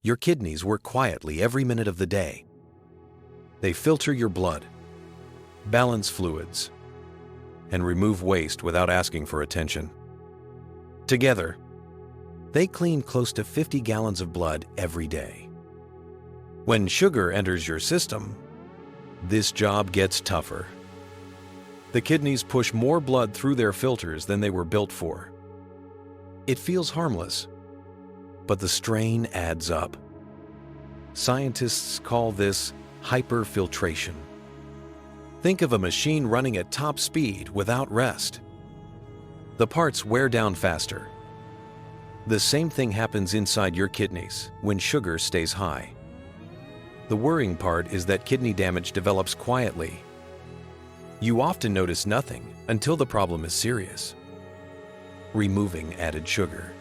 Your kidneys work quietly every minute of the day. They filter your blood, balance fluids, and remove waste without asking for attention. Together, they clean close to 50 gallons of blood every day. When sugar enters your system, this job gets tougher. The kidneys push more blood through their filters than they were built for. It feels harmless, but the strain adds up. Scientists call this hyperfiltration. Think of a machine running at top speed without rest. The parts wear down faster. The same thing happens inside your kidneys when sugar stays high. The worrying part is that kidney damage develops quietly. You often notice nothing until the problem is serious. Removing added sugar,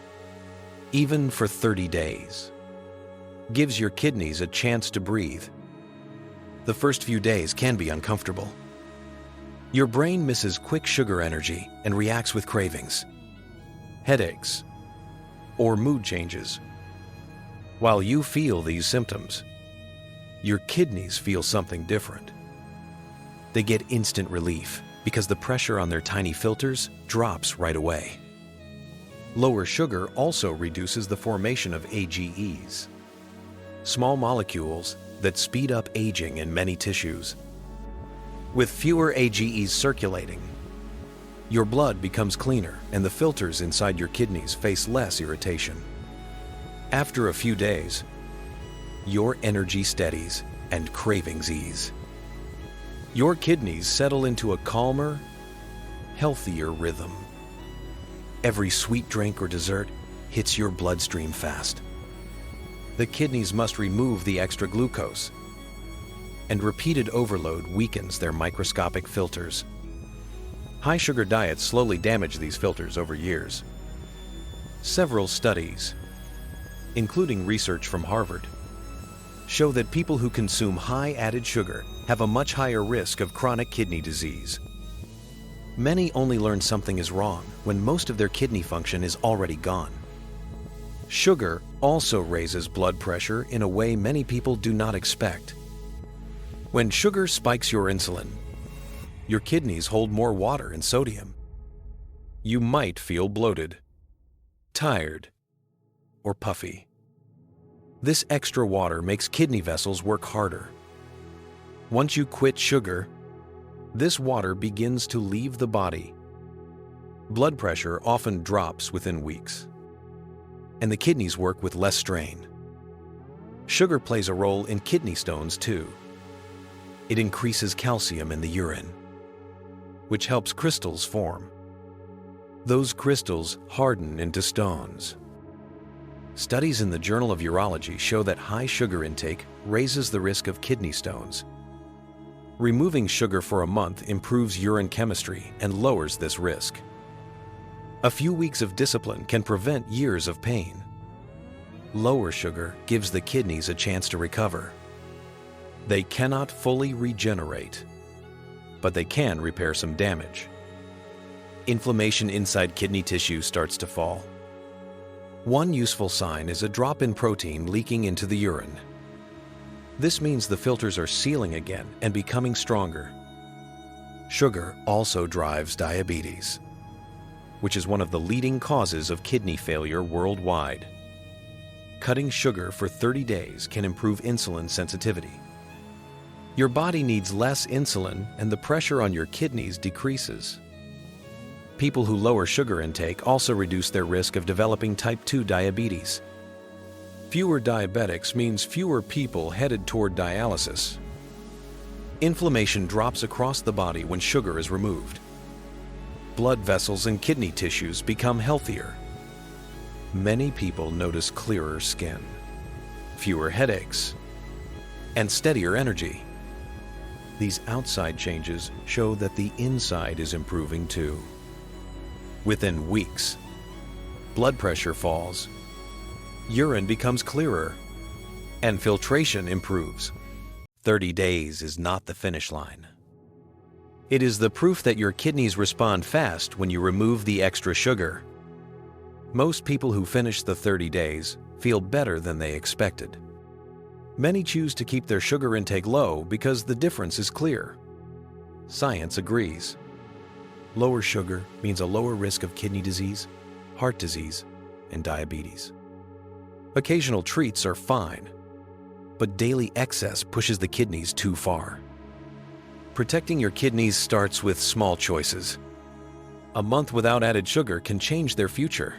even for 30 days, gives your kidneys a chance to breathe. The first few days can be uncomfortable. Your brain misses quick sugar energy and reacts with cravings, headaches, or mood changes. While you feel these symptoms, your kidneys feel something different. They get instant relief because the pressure on their tiny filters drops right away. Lower sugar also reduces the formation of AGEs, small molecules that speed up aging in many tissues. With fewer AGEs circulating, your blood becomes cleaner and the filters inside your kidneys face less irritation. After a few days, your energy steadies and cravings ease. Your kidneys settle into a calmer, healthier rhythm. Every sweet drink or dessert hits your bloodstream fast. The kidneys must remove the extra glucose, and repeated overload weakens their microscopic filters. High sugar diets slowly damage these filters over years. Several studies, including research from Harvard, show that people who consume high added sugar have a much higher risk of chronic kidney disease. Many only learn something is wrong when most of their kidney function is already gone. Sugar also raises blood pressure in a way many people do not expect. When sugar spikes your insulin, your kidneys hold more water and sodium. You might feel bloated, tired, or puffy. This extra water makes kidney vessels work harder. Once you quit sugar, this water begins to leave the body. Blood pressure often drops within weeks, and the kidneys work with less strain. Sugar plays a role in kidney stones too. It increases calcium in the urine, which helps crystals form. Those crystals harden into stones. Studies in the Journal of Urology show that high sugar intake raises the risk of kidney stones. Removing sugar for a month improves urine chemistry and lowers this risk. A few weeks of discipline can prevent years of pain. Lower sugar gives the kidneys a chance to recover. They cannot fully regenerate, but they can repair some damage. Inflammation inside kidney tissue starts to fall. One useful sign is a drop in protein leaking into the urine. This means the filters are sealing again and becoming stronger. Sugar also drives diabetes, which is one of the leading causes of kidney failure worldwide. Cutting sugar for 30 days can improve insulin sensitivity. Your body needs less insulin and the pressure on your kidneys decreases. People who lower sugar intake also reduce their risk of developing type 2 diabetes. Fewer diabetics means fewer people headed toward dialysis. Inflammation drops across the body when sugar is removed. Blood vessels and kidney tissues become healthier. Many people notice clearer skin, fewer headaches, and steadier energy. These outside changes show that the inside is improving too. Within weeks, blood pressure falls, urine becomes clearer, and filtration improves. 30 days is not the finish line. It is the proof that your kidneys respond fast when you remove the extra sugar. Most people who finish the 30 days feel better than they expected. Many choose to keep their sugar intake low because the difference is clear. Science agrees. Lower sugar means a lower risk of kidney disease, heart disease, and diabetes. Occasional treats are fine, but daily excess pushes the kidneys too far. Protecting your kidneys starts with small choices. A month without added sugar can change their future.